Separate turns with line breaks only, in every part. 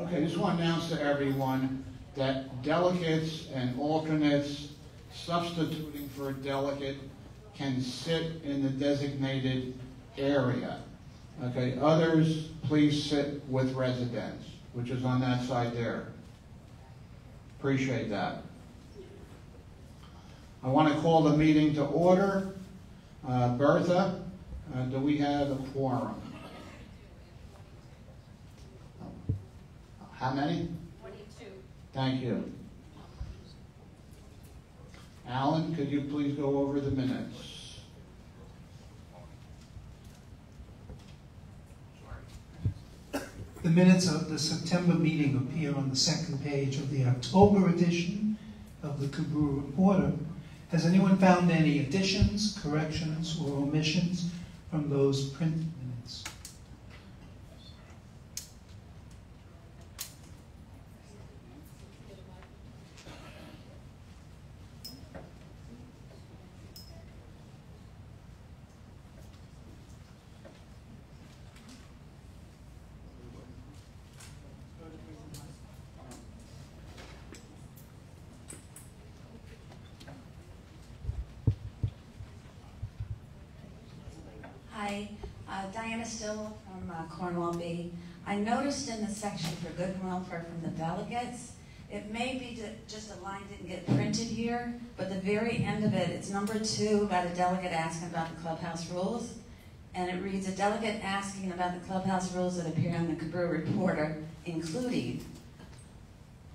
Okay, just want to announce to everyone that delegates and alternates substituting for a delegate can sit in the designated area. Okay, others, please sit with residents, which is on that side there. Appreciate that. I want to call the meeting to order. Bertha, do we have a quorum? How many?
22.
Thank you. Alan, could you please go over the minutes?
The minutes of the September meeting appear on the second page of the October edition of the Cobrua Reporter. Has anyone found any additions, corrections, or omissions from those print minutes?
Hi, Diana Still from Cornwall B. I noticed in the section for good and welfare from the delegates, it may be just a line didn't get printed here, but the very end of it, it's number 2 about a delegate asking about the clubhouse rules. And it reads, a delegate asking about the clubhouse rules that appear on the Cobrua Reporter, including,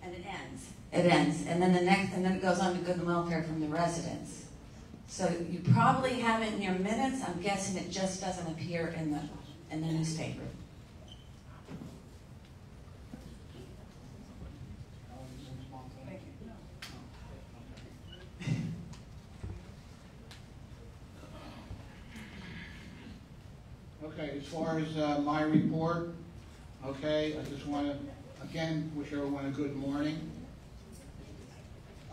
and it ends. It ends, and then it goes on to good and welfare from the residents. So you probably have it in your minutes. I'm guessing it just doesn't appear in the newspaper.
Okay, as far as my report, okay, I just want to, again, wish everyone a good morning.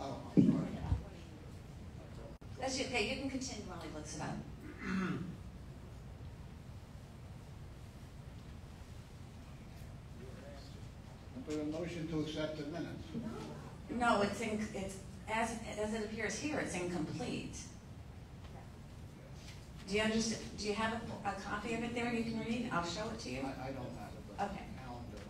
Oh, I'm sorry.
That's okay, you can continue while he looks it up.
Put a motion to accept the minutes.
No, it's as it appears here, it's incomplete. Do you understand? Do you have a copy of it there you can read? I'll show it to you.
I don't have it, but
Okay.
Alan does.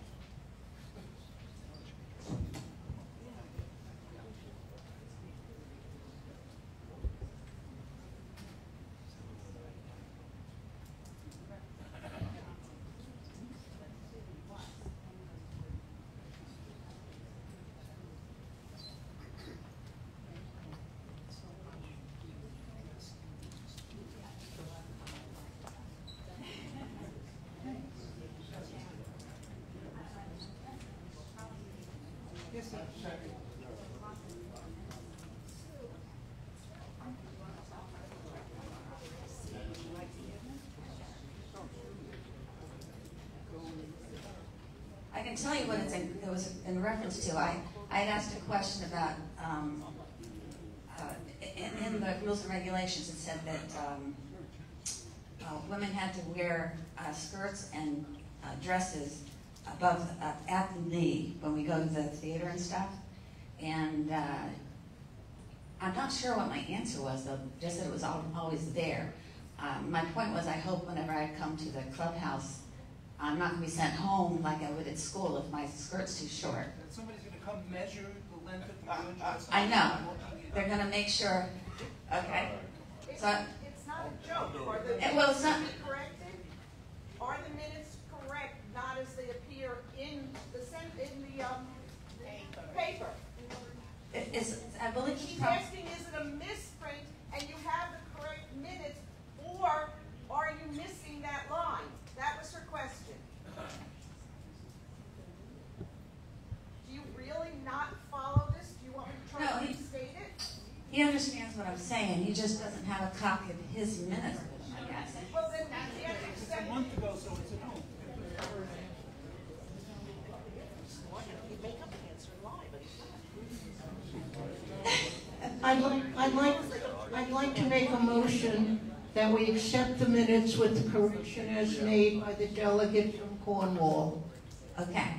I can tell you what it was in reference to. I had asked a question about, in the rules and regulations, it said that women had to wear skirts and dresses above, at the knee when we go to the theater and stuff. And I'm not sure what my answer was, though, just that it was always there. My point was, I hope whenever I come to the clubhouse, I'm not going to be sent home like I would at school if my skirt's too short.
Somebody's going to come measure the length of the wound.
I know. They're going to make sure. Okay. So
It's not a joke. Are the
well, it's not.
corrected? Are the minutes correct, not as they appear in the paper?
I believe
He's asking, is it a misprint and you have the correct minutes, or are you missing that line? That was her question. Do you really not follow this? Do you want me to try to restate it?
He understands what I'm saying. He just doesn't have a copy of his minutes with him, I guess.
Well, then you have to
It's
accept
a month ago, so it's at home.
I'd like to make a motion that we accept the minutes with the correction as made by the delegate from Cornwall.
Okay.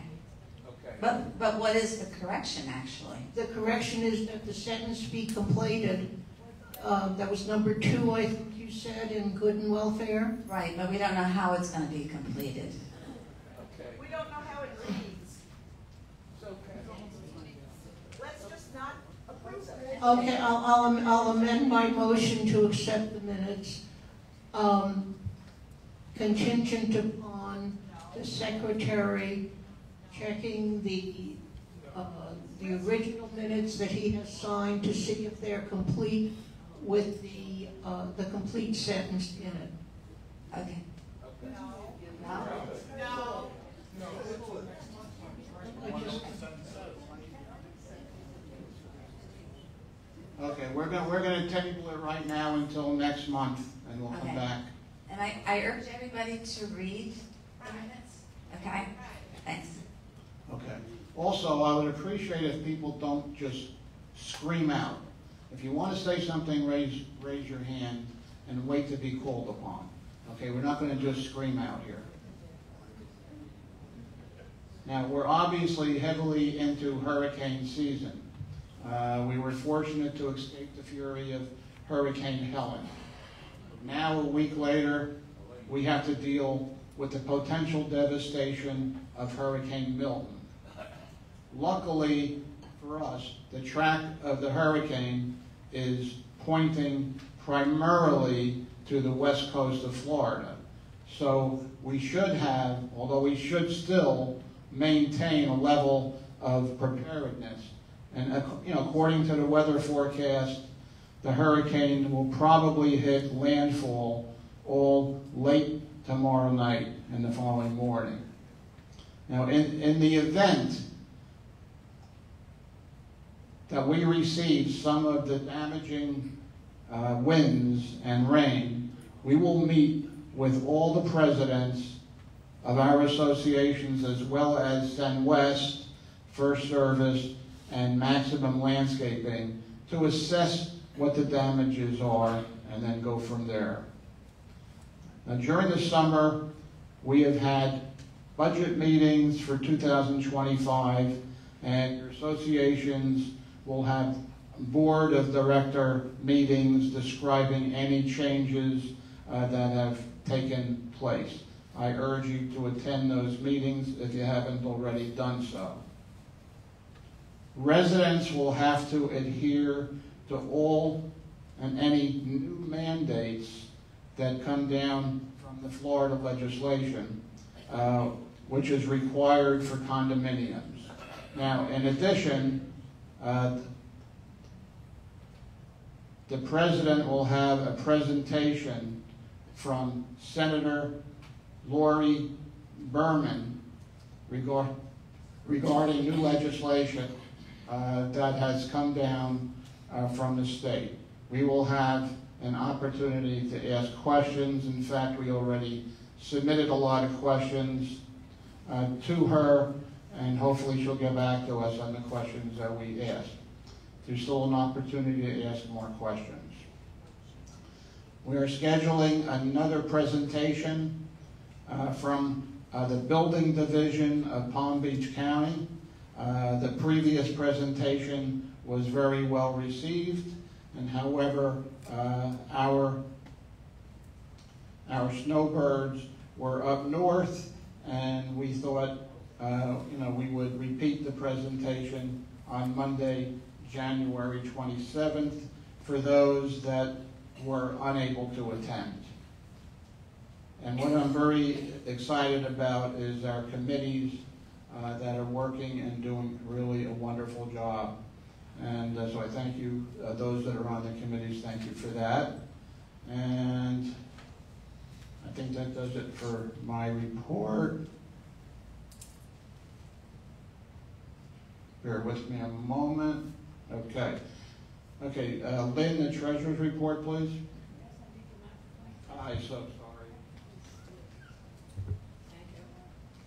But what is the correction, actually?
The correction is that the sentence be completed. That was number 2, I think you said, in good and welfare.
Right, but we don't know how it's going to be completed.
We don't know how it reads. Let's just not approve it.
Okay, I'll amend my motion to accept the minutes, contingent upon the secretary checking the original minutes that he has signed to see if they're complete with the complete sentence in it.
Okay.
No.
Okay, we're gonna table it right now until next month, and we'll come
Okay.
back.
And I urge everybody to read the minutes. Okay? Thanks.
Okay. Also, I would appreciate if people don't just scream out. If you want to say something, raise your hand and wait to be called upon. Okay, we're not going to just scream out here. Now, we're obviously heavily into hurricane season. We were fortunate to escape the fury of Hurricane Helen. Now, a week later, we have to deal with the potential devastation of Hurricane Milton. Luckily for us, the track of the hurricane is pointing primarily to the west coast of Florida. So we should have, although we should still maintain a level of preparedness. And according to the weather forecast, the hurricane will probably hit landfall all late tomorrow night and the following morning. Now, in the event that we receive some of the damaging winds and rain, we will meet with all the presidents of our associations, as well as SunWest, First Service, and Maximum Landscaping, to assess what the damages are and then go from there. Now, during the summer, we have had budget meetings for 2025, and your associations will have board of director meetings describing any changes that have taken place. I urge you to attend those meetings if you haven't already done so. Residents will have to adhere to all and any new mandates that come down from the Florida legislation, which is required for condominiums. Now, in addition, the President will have a presentation from Senator Lori Berman regarding new legislation that has come down from the state. We will have an opportunity to ask questions. In fact, we already submitted a lot of questions to her, and hopefully she'll get back to us on the questions that we asked. There's still an opportunity to ask more questions. We are scheduling another presentation from the Building Division of Palm Beach County. The previous presentation was very well received, and however, our snowbirds were up north, and we thought we would repeat the presentation on Monday, January 27th, for those that were unable to attend. And what I'm very excited about is our committees that are working and doing really a wonderful job. And so I thank you, those that are on the committees, thank you for that. And I think that does it for my report. Bear with me a moment. Okay. Okay, Lynn, the treasurer's report, please. I'm so sorry.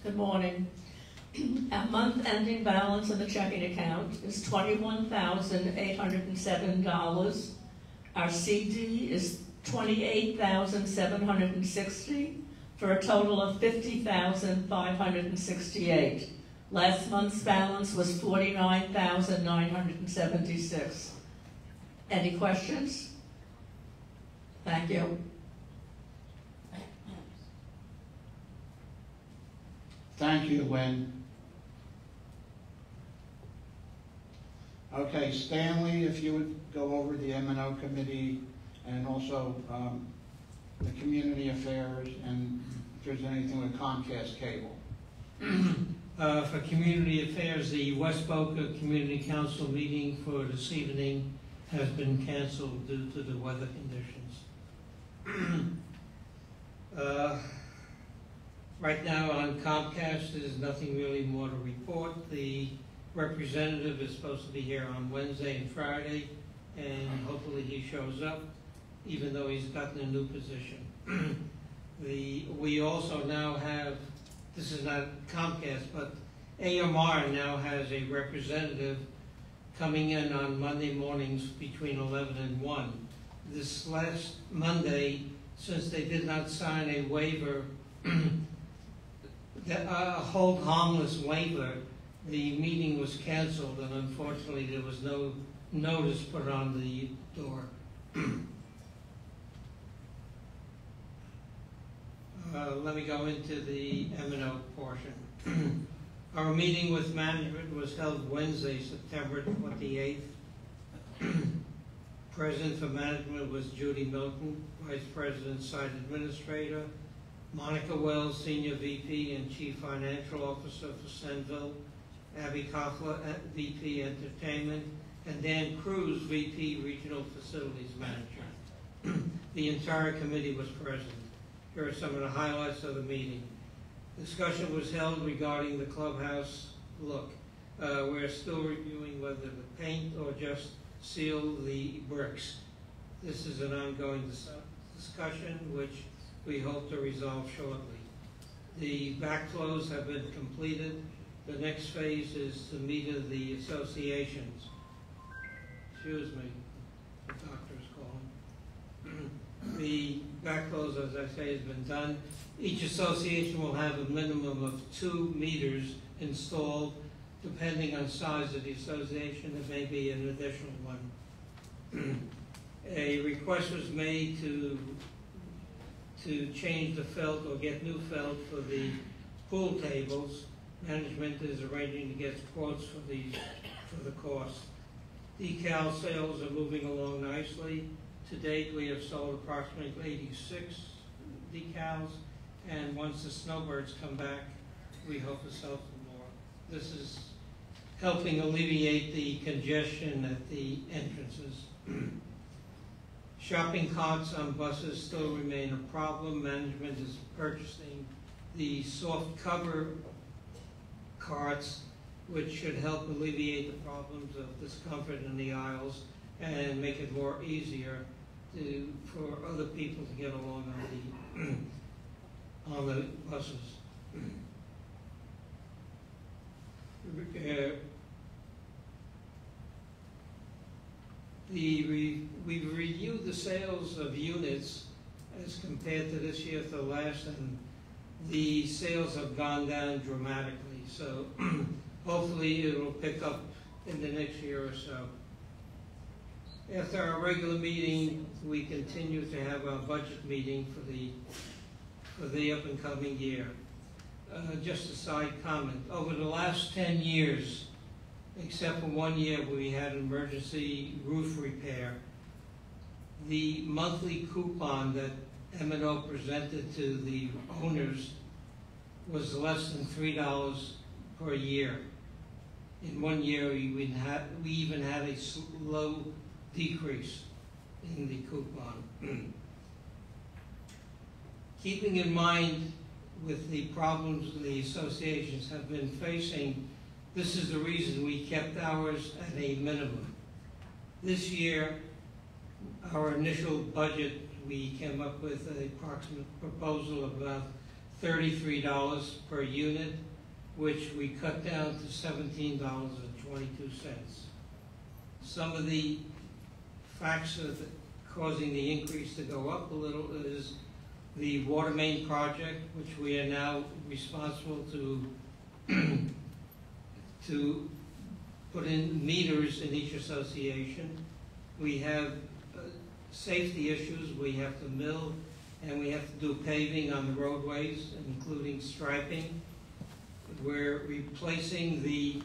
Good morning. Our month-ending balance in the checking account is $21,807. Our CD is $28,760 for a total of $50,568. Last month's balance was $49,976. Any questions? Thank you.
Thank you, Lynn. Okay, Stanley, if you would go over the M&O committee and also the community affairs and if there's anything with Comcast cable.
For community affairs, the West Boca Community Council meeting for this evening has been canceled due to the weather conditions. Right now on Comcast, there's nothing really more to report. The representative is supposed to be here on Wednesday and Friday, and hopefully he shows up, even though he's gotten a new position. We also now have, this is not Comcast, but AMR now has a representative coming in on Monday mornings between 11 and 1. This last Monday, since they did not sign a waiver, a hold harmless waiver, the meeting was canceled, and unfortunately there was no notice put on the door. Let me go into the M&O portion. Our meeting with management was held Wednesday, September 28th. President for management was Judy Milton, Vice President, Site Administrator, Monica Wells, Senior VP and Chief Financial Officer for Senville, Abby Koffler, VP Entertainment, and Dan Cruz, VP Regional Facilities Manager. The entire committee was present. Here are some of the highlights of the meeting. Discussion was held regarding the clubhouse look. We're still reviewing whether to paint or just seal the bricks. This is an ongoing discussion which we hope to resolve shortly. The backflows have been completed. The next phase is to meet the associations. Excuse me, the doctor is calling. The backflows, as I say, has been done. Each association will have a minimum of 2 meters installed. Depending on size of the association, there may be an additional one. A request was made to change the felt or get new felt for the pool tables. Management is arranging to get quotes for the cost. Decal sales are moving along nicely. To date, we have sold approximately 86 decals, and once the snowbirds come back, we hope to sell some more. This is helping alleviate the congestion at the entrances. Shopping carts on buses still remain a problem. Management is purchasing the soft cover carts, which should help alleviate the problems of discomfort in the aisles and make it more easier for other people to get along on the buses. We've reviewed the sales of units as compared to this year to last, and the sales have gone down dramatically. So hopefully it will pick up in the next year or so. After our regular meeting, we continue to have our budget meeting for the up and coming year. Just a side comment. Over the last 10 years, except for 1 year where we had an emergency roof repair, the monthly coupon that M&O presented to the owners was less than $3 per year. In 1 year, we even had a slow decrease in the coupon. Keeping in mind with the problems the associations have been facing, this is the reason we kept ours at a minimum. This year, our initial budget, we came up with an approximate proposal of about $33 per unit, which we cut down to $17.22. Some of the factors causing the increase to go up a little is the water main project, which we are now responsible to to put in meters in each association. We have safety issues. We have to mill and we have to do paving on the roadways, including striping. We're replacing the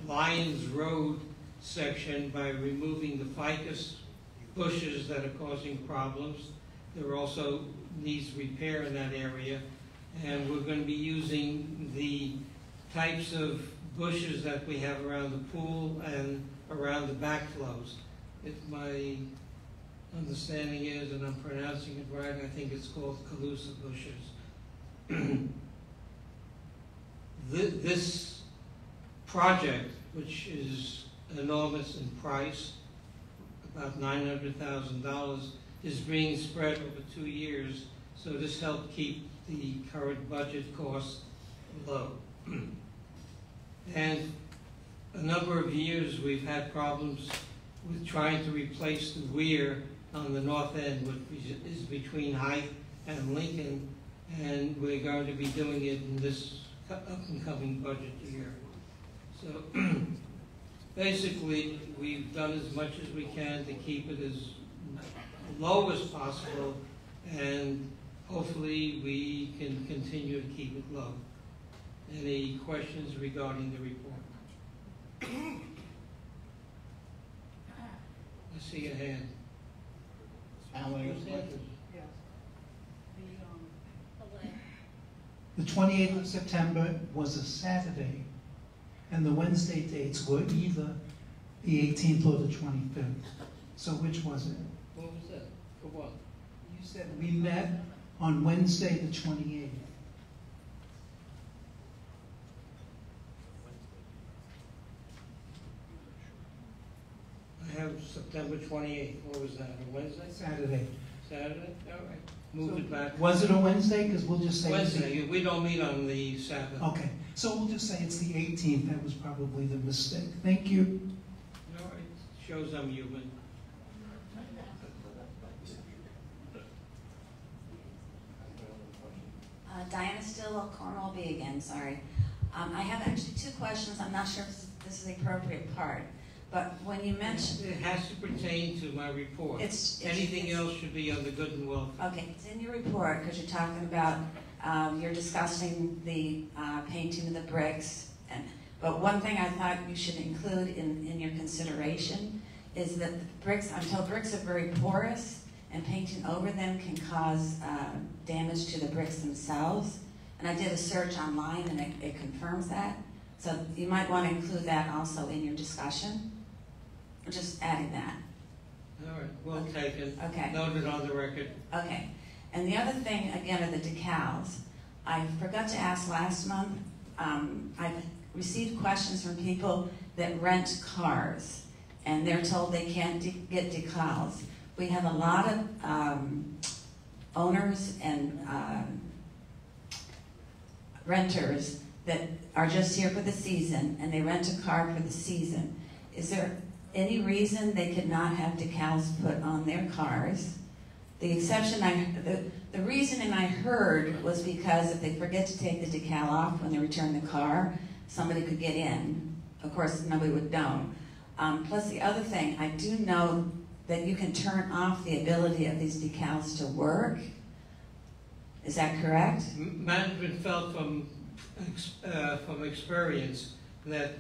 Lyons Road section by removing the ficus bushes that are causing problems. There also needs repair in that area. And we're going to be using the types of bushes that we have around the pool and around the backflows. If my understanding is, and I'm pronouncing it right, I think it's called Calusa bushes. This project, which is enormous in price, about $900,000, is being spread over 2 years, so this helped keep the current budget costs low. And a number of years we've had problems with trying to replace the weir on the north end, which is between Hythe and Lincoln, and we're going to be doing it in this up-and-coming budget year. So basically, we've done as much as we can to keep it as low as possible, and hopefully we can continue to keep it low. Any questions regarding the report? I see a hand.
Alan,
The 28th of September was a Saturday, and the Wednesday dates were either the 18th or the 25th. So which was it?
What was that? For what?
You said we met on Wednesday the 28th.
I have September 28th. What was that? A Wednesday?
Saturday.
Saturday? All right. Move
So
it back.
was it a Wednesday? Because we'll just say
Wednesday. We don't meet on the Sabbath.
Okay, so we'll just say it's the 18th. That was probably the mistake. Thank you.
All right. Shows I'm human.
Diana Still, Cornwall B again, sorry. I have actually 2 questions. I'm not sure if this is the appropriate part. But when you mentioned...
It has to pertain to my report. Anything else should be on the good and welfare.
Okay, it's in your report because you're talking about, you're discussing the painting of the bricks. But one thing I thought you should include in your consideration is that the bricks, I'm told bricks are very porous, and painting over them can cause damage to the bricks themselves. And I did a search online and it confirms that. So you might want to include that also in your discussion. Or just adding that.
All right, well taken.
Okay.
Noted on the record.
Okay. And the other thing, again, are the decals. I forgot to ask last month. I've received questions from people that rent cars, and they're told they can't get decals. We have a lot of owners and renters that are just here for the season, and they rent a car for the season. Is there any reason they could not have decals put on their cars? The exception, the reasoning I heard was because if they forget to take the decal off when they return the car, somebody could get in. Of course, nobody would know. Plus the other thing, I do know that you can turn off the ability of these decals to work. Is that correct?
Management felt from experience that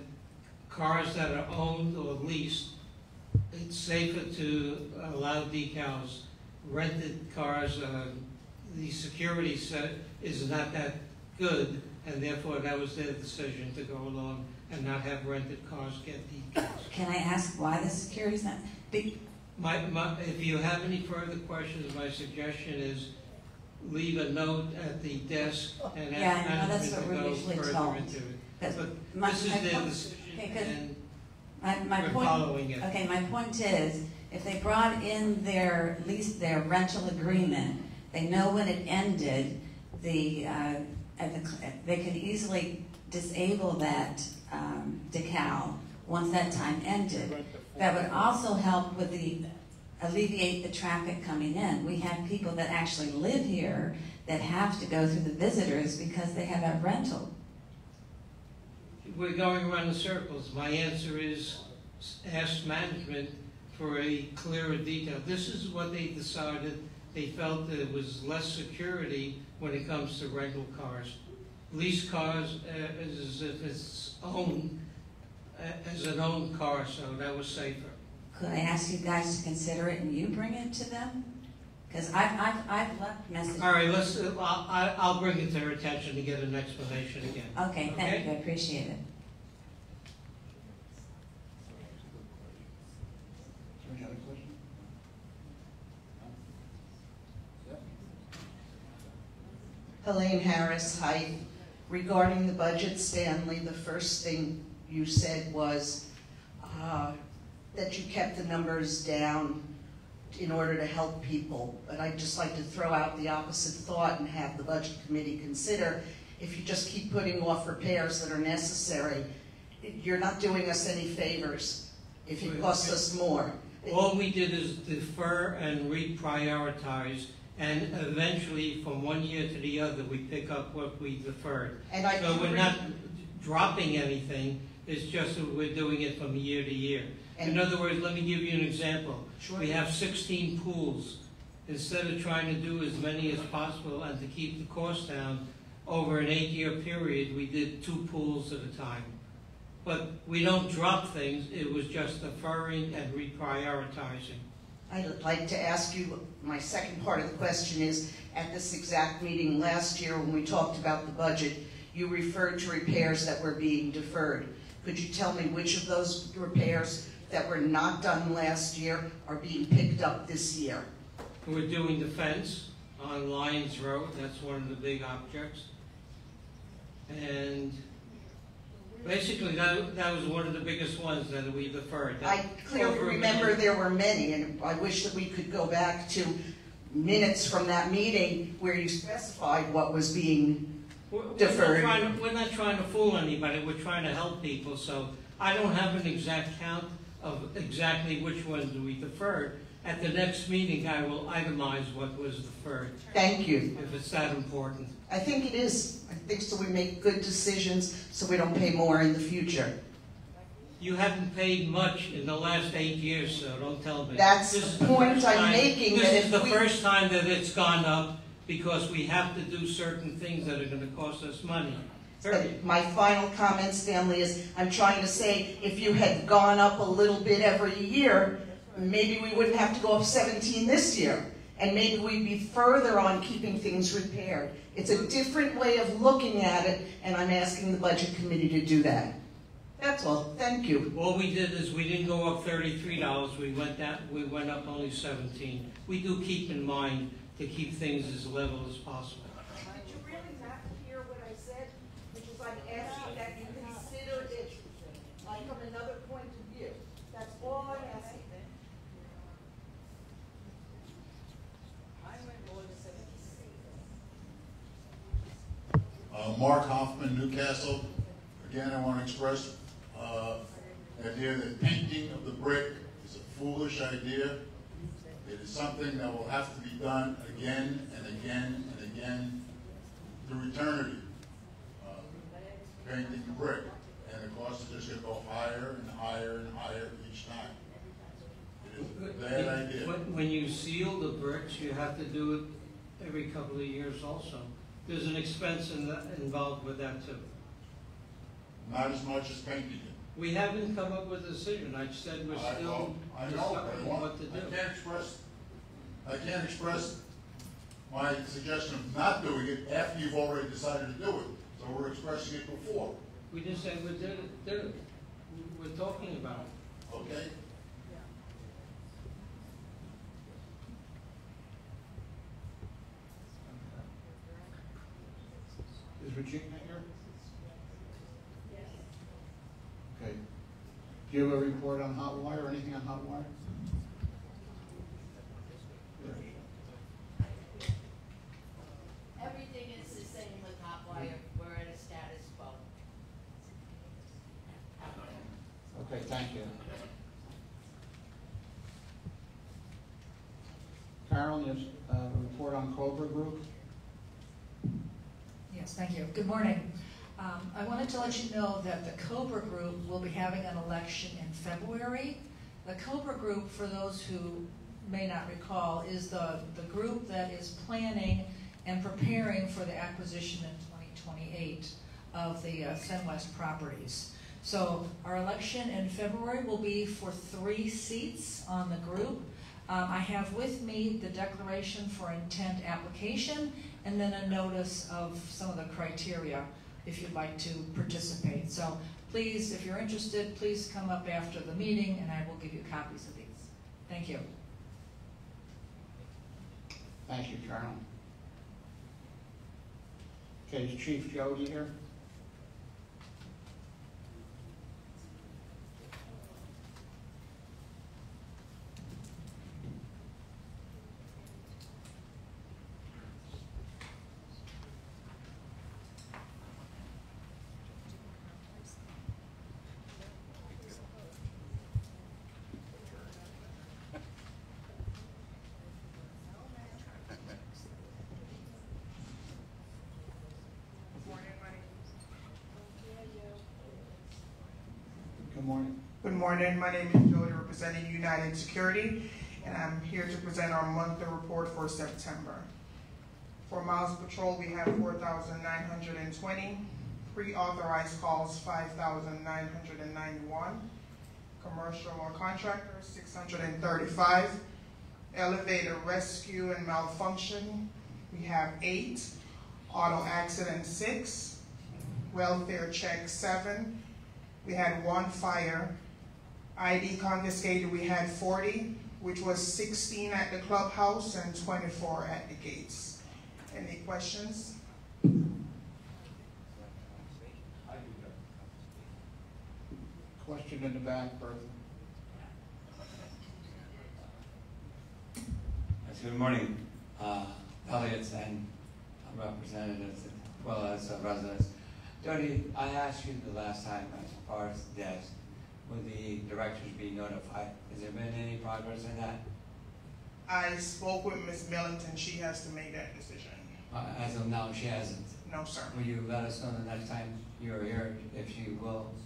cars that are owned or leased, it's safer to allow decals. Rented cars, the security set is not that good, and therefore that was their decision to go along and not have rented cars get decals.
Can I ask why the security's not?
If you have any further questions, my suggestion is leave a note at the desk and ask
that's what
management to
we're
go
usually
further
told.
into it.
But
But this is their decision, and
my
we're
point,
following it.
okay, my point is, if they brought in their rental agreement, they know when it ended, they could easily disable that decal once that time ended. That would also help with alleviate the traffic coming in. We have people that actually live here that have to go through the visitors because they have a rental.
we're going around in circles. My answer is ask management for a clearer detail. This is what they decided. They felt that it was less security when it comes to rental cars. Lease cars is if it's owned as an owned car, so that was safer.
Could I ask you guys to consider it and you bring it to them? Because I've left messages.
All right, I'll bring it to her attention to get an explanation again.
Okay, thank you, I appreciate it.
Any other question?
Helene Harris, hi. Regarding the budget, Stanley, the first thing you said was that you kept the numbers down in order to help people. But I'd just like to throw out the opposite thought and have the budget committee consider, if you just keep putting off repairs that are necessary, you're not doing us any favors if it costs us more.
All we did is defer and reprioritize, and eventually, from one year to the other, we pick up what we deferred.
And I
So we're not dropping anything, it's just that we're doing it from year to year. In other words, let me give you an example.
Sure.
We have 16 pools. Instead of trying to do as many as possible and to keep the cost down, over an 8-year period, we did 2 pools at a time. But we don't drop things, it was just deferring and reprioritizing.
I'd like to ask you, my second part of the question is, at this exact meeting last year when we talked about the budget, you referred to repairs that were being deferred. Could you tell me which of those repairs that were not done last year are being picked up this year?
We're doing the fence on Lyons Road, that's one of the big objects. And basically that was one of the biggest ones that we deferred.
I clearly remember there were many, and I wish that we could go back to minutes from that meeting where you specified what was being deferred.
We're not trying to fool anybody, we're trying to help people, so I don't have an exact count of exactly which ones we deferred. At the next meeting, I will itemize what was deferred.
Thank you.
If it's that important.
I think it is. I think so we make good decisions so we don't pay more in the future.
You haven't paid much in the last 8 years, so don't tell me.
That's
This
the point I'm making.
This is the first time that it's gone up because we have to do certain things that are going to cost us money.
But my final comment, Stanley, is I'm trying to say if you had gone up a little bit every year, maybe we wouldn't have to go up 17 this year. And maybe we'd be further on keeping things repaired. It's a different way of looking at it, and I'm asking the Budget Committee to do that. That's all. Thank you.
All we did is we didn't go up $33. We went up only 17. We do keep in mind to keep things as level as possible.
Did you really not hear what I said? Which is I'm asking that you consider it like from another point of view. That's all I'm asking.
Mark Hoffman, Newcastle. Again, I want to express the idea that painting of the brick is a foolish idea. It is something that will have to be done again and again and again through eternity. Painting the brick, and the cost is just going to go higher and higher and higher each time. It is a bad idea.
When you seal the bricks, you have to do it every couple of years also. There's an expense involved with that too.
Not as much as painting it.
We haven't come up with a decision. I said we're still deciding what to do.
I can't express my suggestion of not doing it after you've already decided to do it. So we're expressing it before.
We didn't say we did it. We're talking about it.
Okay?
Is Regina here? Okay. Do you have a report on hot wire or anything on hot wire?
Everything is the same with hot wire. We're at a status quo.
Okay, thank you. Carolyn, is a report on Cobrua Group?
Yes, thank you. Good morning. I wanted to let you know that the Cobra Group will be having an election in February. The Cobra Group, for those who may not recall, is the group that is planning and preparing for the acquisition in 2028 of the SunWest properties. So our election in February will be for 3 seats on the group. I have with me the declaration for intent application and then a notice of some of the criteria if you'd like to participate. So please, if you're interested, please come up after the meeting and I will give you copies of these. Thank you.
Thank you, Colonel. Okay, is Chief Jody here? Good morning.
Good morning. My name is Jody, representing United Security, and I'm here to present our monthly report for September. For miles patrol, we have 4,920. Pre-authorized calls, 5,991. Commercial or contractors, 635. Elevator rescue and malfunction, we have 8. Auto accident, 6. Welfare check, 7. We had 1 fire. ID confiscated, we had 40, which was 16 at the clubhouse and 24 at the gates. Any questions?
Question in the back, Bertha.
Yes, good morning, delegates and representatives as well as residents. Jody, I asked you the last time as far as deaths, will the directors be notified? Has there been any progress in that?
I spoke with Ms. Millington. She has to make that decision.
As of now, she hasn't.
No, sir.
Will you let us know the next time you're here if she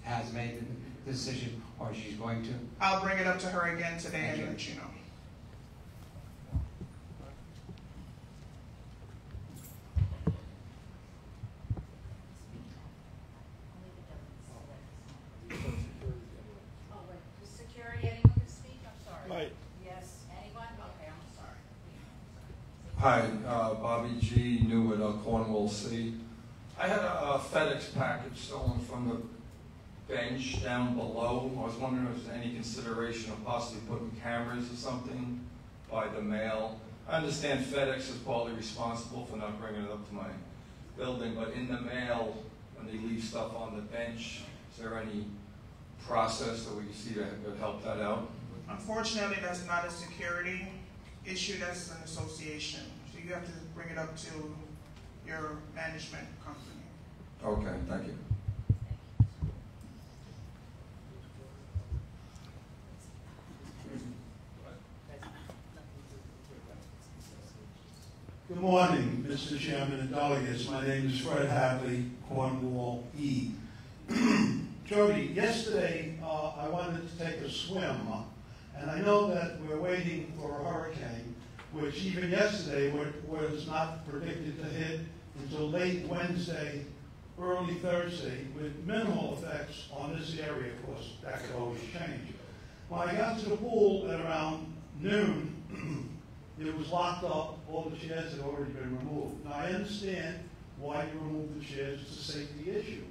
has made the decision or she's going to?
I'll bring it up to her again today and let you know.
Hi, Bobby G. New at Cornwall C. I had a FedEx package stolen from the bench down below. I was wondering if there's any consideration of possibly putting cameras or something by the mail. I understand FedEx is partly responsible for not bringing it up to my building, but in the mail, when they leave stuff on the bench, is there any process that we can see that would help that out?
Unfortunately, that's not a security issue, that's an association. So you have to bring it up to your management company.
Okay, thank you.
Good morning, Mr. Chairman and delegates. My name is Fred Hadley, Cornwall E. Jody, yesterday I wanted to take a swim, and I know that we're waiting for a hurricane, which even yesterday was not predicted to hit until late Wednesday, early Thursday, with minimal effects on this area. Of course, that could always change. When I got to the pool at around noon, it was locked up. All the chairs had already been removed. Now, I understand why you removed the chairs. It's a safety issue.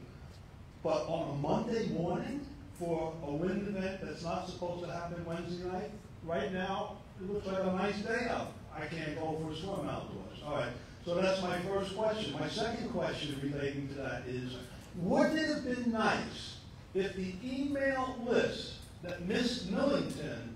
But on a Monday morning for a wind event that's not supposed to happen Wednesday night, right now, it looks like a nice day out. I can't go for a swim outdoors. All right, so that's my first question. My second question relating to that is, wouldn't it have been nice if the email list that Ms. Millington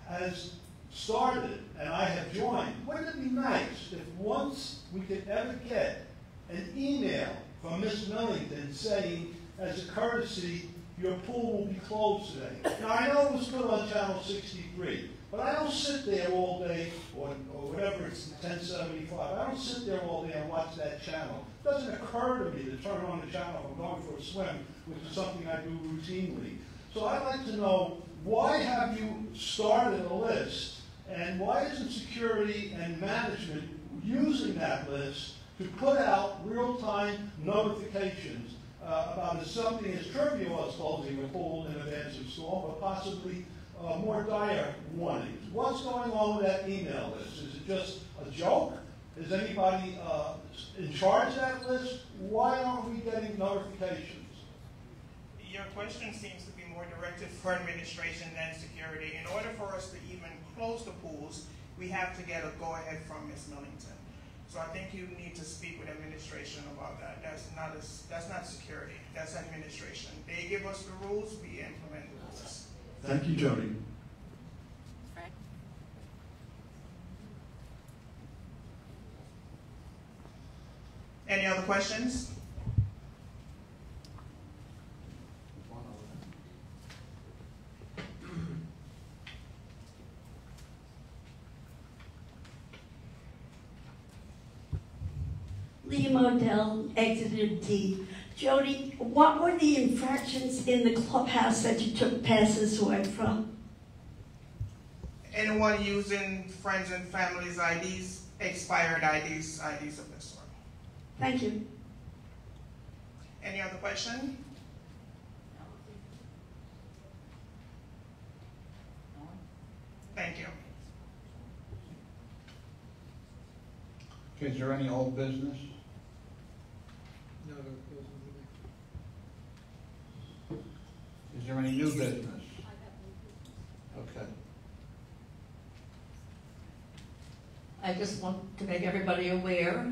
has started and I have joined, wouldn't it be nice if once we could ever get an email from Ms. Millington saying, as a courtesy, your pool will be closed today. Now, I know it was put on Channel 63, but I don't sit there all day or whatever whatever, it's 1075. I don't sit there all day and watch that channel. It doesn't occur to me to turn on the channel if I'm going for a swim, which is something I do routinely. So I'd like to know, why have you started a list, and why isn't security and management using that list to put out real-time notifications about something as trivial as closing a pool in advance of storm, but possibly more dire warnings? What's going on with that email list? Is it just a joke? Is anybody in charge of that list? Why aren't we getting notifications?
Your question seems to be more directed for administration than security. In order for us to even close the pools, we have to get a go-ahead from Ms. Millington. So I think you need to speak with administration about that. That's not security. That's administration. They give us the rules, we implement the rules.
Thank you, Jody.
Any other questions?
Lee Modell, Exeter D. Jody, what were the infractions in the clubhouse that you took passes away from?
Anyone using friends and family's IDs, expired IDs of this sort.
Thank you.
Any other question? Thank you.
Okay, is there any old business?
No,
Is there any new business? Okay.
I just want to make everybody aware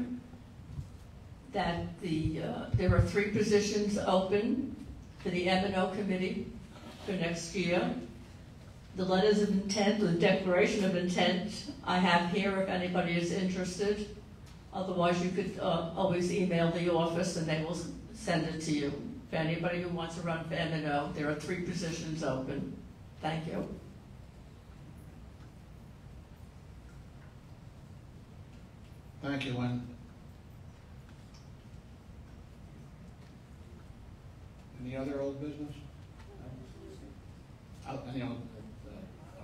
that there are 3 positions open for the M&O committee for next year. The letters of intent, the declaration of intent, I have here if anybody is interested. Otherwise, you could always email the office and they will send it to you. For anybody who wants to run for M&O, there are 3 positions open. Thank you.
Thank you, Lynn. Any other old business? Any old,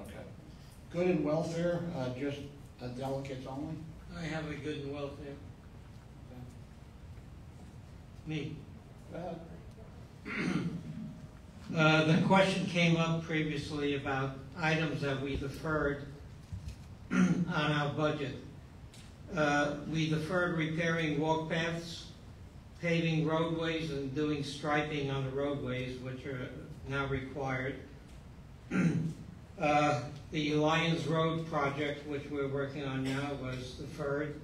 okay. Good and welfare, just delegates only?
I have a good and welfare. Me.
Go ahead.
The question came up previously about items that we deferred on our budget. We deferred repairing walk paths, paving roadways, and doing striping on the roadways, which are now required. The Lions Road project, which we're working on now, was deferred.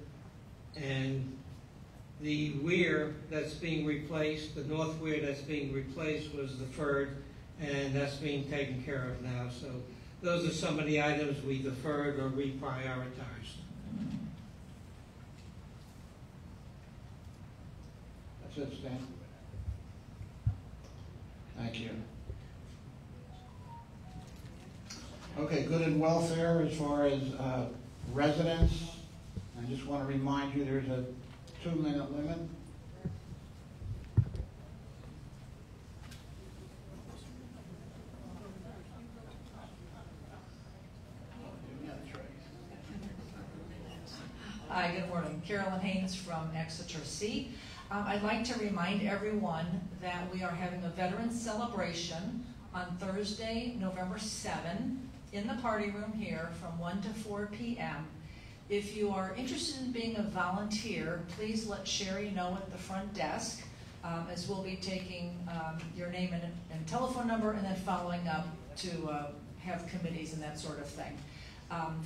And the weir that's being replaced, the north weir that's being replaced, was deferred, and that's being taken care of now. So those are some of the items we deferred or reprioritized.
That's it, Stan. Thank you. Okay, good and welfare as far as residents. I just want to remind you there's a 2-minute limit.
Hi, good morning. Carolyn Haynes from Exeter C. I'd like to remind everyone that we are having a Veterans Celebration on Thursday, November 7, in the party room here from 1 to 4 p.m. If you are interested in being a volunteer, please let Sherry know at the front desk, as we'll be taking your name and telephone number and then following up to have committees and that sort of thing.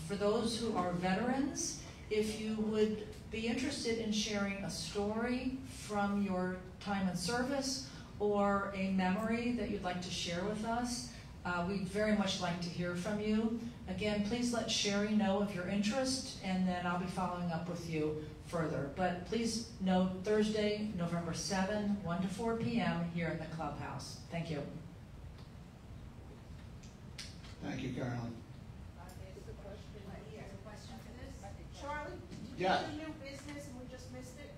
For those who are veterans, if you would be interested in sharing a story from your time in service or a memory that you'd like to share with us, we'd very much like to hear from you. Again, please let Sherry know of your interest, and then I'll be following up with you further. But please note Thursday, November 7, 1 to 4 p.m. here in the clubhouse. Thank you.
Thank you, Carolyn.
Charlotte?
Yeah.
hear new business and we just missed it?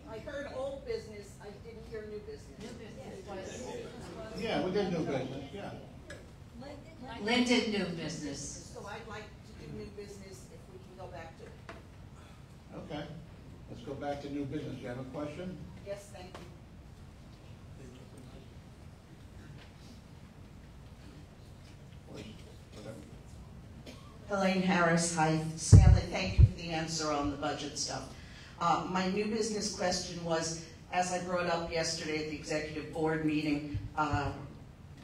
I heard old business, I didn't hear new business.
Yeah, we did new business, yeah.
Lynn did new business.
So I'd like to do new business if we can go back to it.
Okay, let's go back to new business. You have a question?
Yes, thank you.
Elaine Harris, hi. Stanley, thank you for the answer on the budget stuff. My new business question was, as I brought up yesterday at the executive board meeting,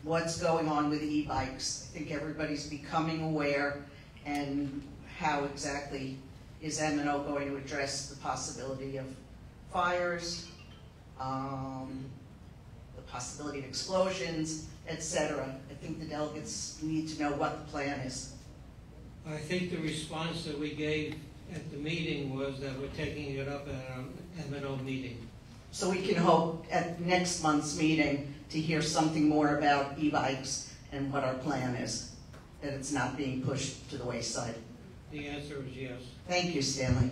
what's going on with e-bikes? I think everybody's becoming aware, and how exactly is M&O going to address the possibility of fires, the possibility of explosions, etc. I think the delegates need to know what the plan is.
I think the response that we gave at the meeting was that we're taking it up at our M&O meeting.
So we can hope at next month's meeting to hear something more about e-bikes and what our plan is, that it's not being pushed to the wayside.
The answer is yes.
Thank you, Stanley.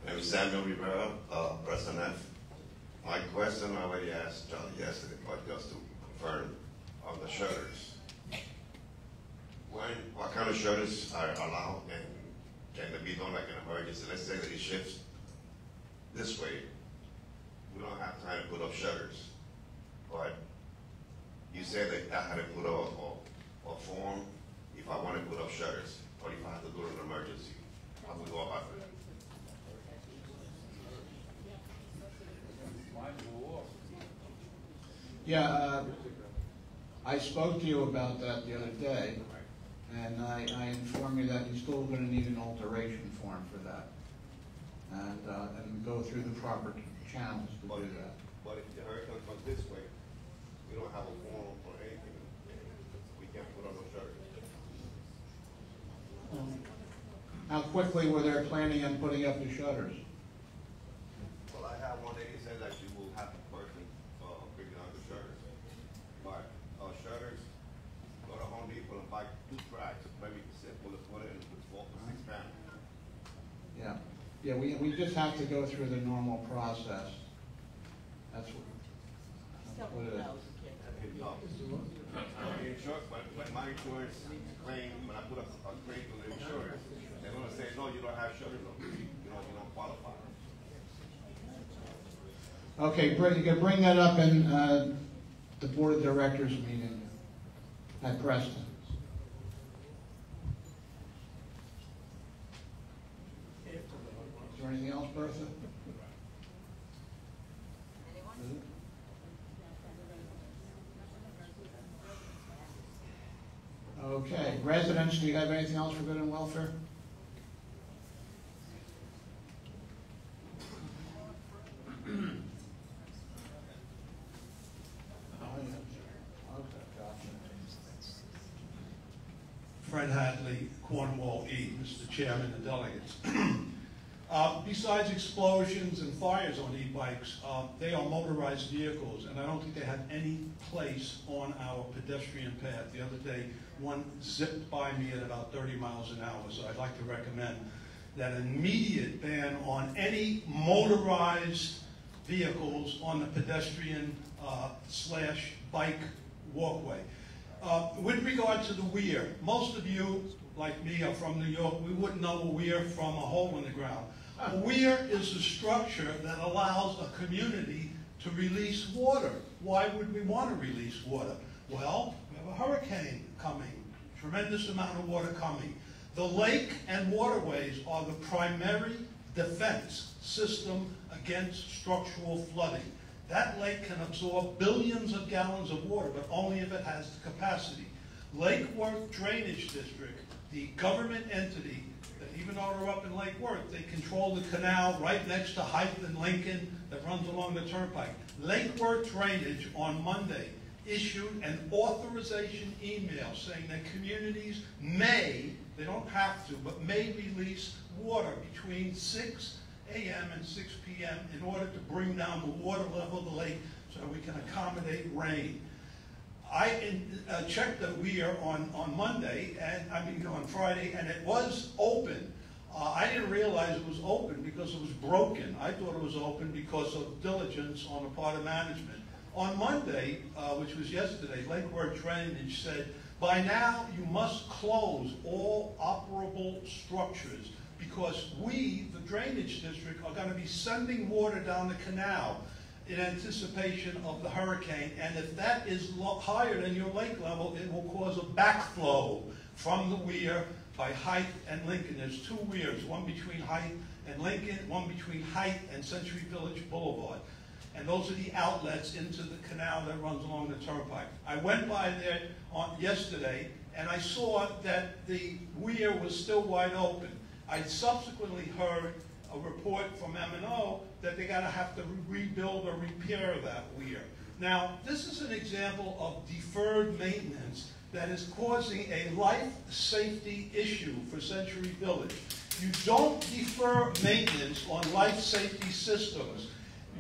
I'm Samuel Rivera, President F. My question I already asked John yesterday, but just to confirm on the shutters. What kind of shutters are allowed, and can they be done like an emergency? Let's say that it shifts this way. We don't have time to put up shutters, but you said that I had to put a form if I want to put up shutters, or if I have to do an emergency. How do we go about it?
Yeah, I spoke to you about that the other day, and I informed you that you're still going to need an alteration form for that, and go through the proper channels to do that.
But if the hurricane comes this way, we don't have a form or anything. We can't put on no shutters.
How quickly were they planning on putting up the shutters?
Well, I have one that says that you will have to person bring down the shutters. But shutters, go to Home Depot and buy 2 tracks, maybe simple to put it in with 4 or 6 panels.
Yeah, yeah. We just have to go through the normal process. That's what it is.
No. The insurance, when my insurance claim, when I put a claim to the insurance, they're gonna say, no, you don't have shutters on, you don't qualify.
Okay, you can bring that up in the board of directors meeting at Preston. Is there anything else, Bertha? Okay, residents, do you have anything else for good and welfare?
Fred Hadley, Cornwall E, Mr. Chairman and delegates. Besides explosions and fires on e-bikes, they are motorized vehicles, and I don't think they have any place on our pedestrian path. The other day, one zipped by me at about 30 miles an hour, so I'd like to recommend that an immediate ban on any motorized vehicles on the pedestrian slash bike walkway. With regard to the weir, most of you, like me, are from New York. We wouldn't know a weir from a hole in the ground. A weir is a structure that allows a community to release water. Why would we want to release water? Well, we have a hurricane coming, tremendous amount of water coming. The lake and waterways are the primary defense system against structural flooding. That lake can absorb billions of gallons of water, but only if it has the capacity. Lake Worth Drainage District, the government entity, that even though they're up in Lake Worth, they control the canal right next to Hythe and Lincoln that runs along the turnpike. Lake Worth Drainage on Monday issued an authorization email saying that communities may, they don't have to, but may release water between 6 a.m. and 6 p.m. in order to bring down the water level of the lake so that we can accommodate rain. I checked the weir on Monday, and on Friday, and it was open. I didn't realize it was open because it was broken. I thought it was open because of diligence on the part of management. On Monday, which was yesterday, Lake Worth Drainage said, by now you must close all operable structures because we, the drainage district, are going to be sending water down the canal in anticipation of the hurricane, and if that is higher than your lake level, it will cause a backflow from the weir by Height and Lincoln. There's two weirs, one between Height and Lincoln, one between Height and Century Village Boulevard. And those are the outlets into the canal that runs along the turnpike. I went by there yesterday, and I saw that the weir was still wide open. I subsequently heard a report from M&O that they're going to have to rebuild or repair that weir. Now, this is an example of deferred maintenance that is causing a life safety issue for Century Village. You don't defer maintenance on life safety systems.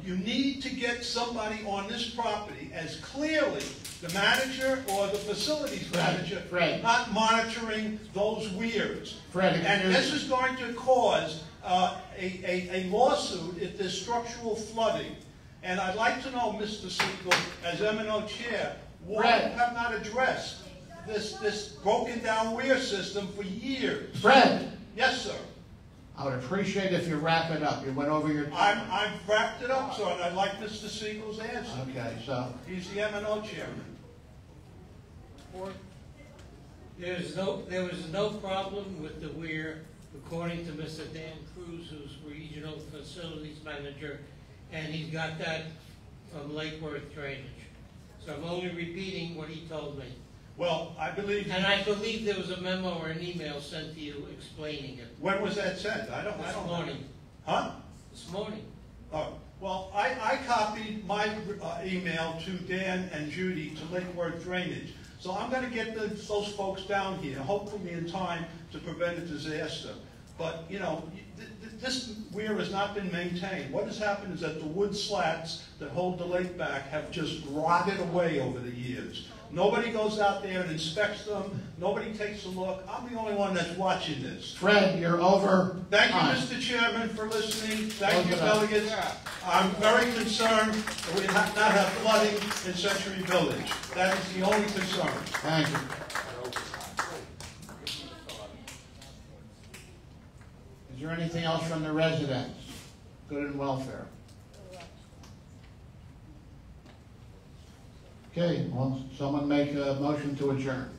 You need to get somebody on this property, as clearly the manager or the facilities manager not monitoring those weirs. And this is going to cause a lawsuit if there's structural flooding. And I'd like to know, Mr. Siegel, as M&O chair, why you have not addressed this broken down weir system for years.
Fred.
Yes, sir.
I would appreciate if you wrap it up. You went over your time.
I've wrapped it up, sir, and I'd like Mr. Siegel's answer.
Okay, so.
He's the M&O chairman.
There was no problem with the weir, according to Mr. Dan Cruz, who's regional facilities manager, and he's got that from Lake Worth Drainage. So I'm only repeating what he told me.
Well, I believe...
And I believe there was a memo or an email sent to you explaining it.
When was that sent?
This morning.
Huh?
This morning.
Oh, well, I copied my email to Dan and Judy to Lake Worth Drainage. So I'm going to get those folks down here, hopefully in time to prevent a disaster. But, you know, this weir has not been maintained. What has happened is that the wood slats that hold the lake back have just rotted away over the years. Nobody goes out there and inspects them. Nobody takes a look. I'm the only one that's watching this.
Fred, you're over.
Thank you, Mr. Chairman, for listening. Thank you, delegates. I'm very concerned that we not have flooding in Century Village. That is the only concern.
Thank you. Is there anything else from the residents? Good and welfare. Okay, will someone make a motion to adjourn?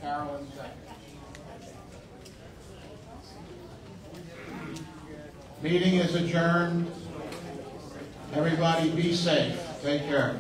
Carolyn, second. Meeting is adjourned. Everybody be safe. Take care.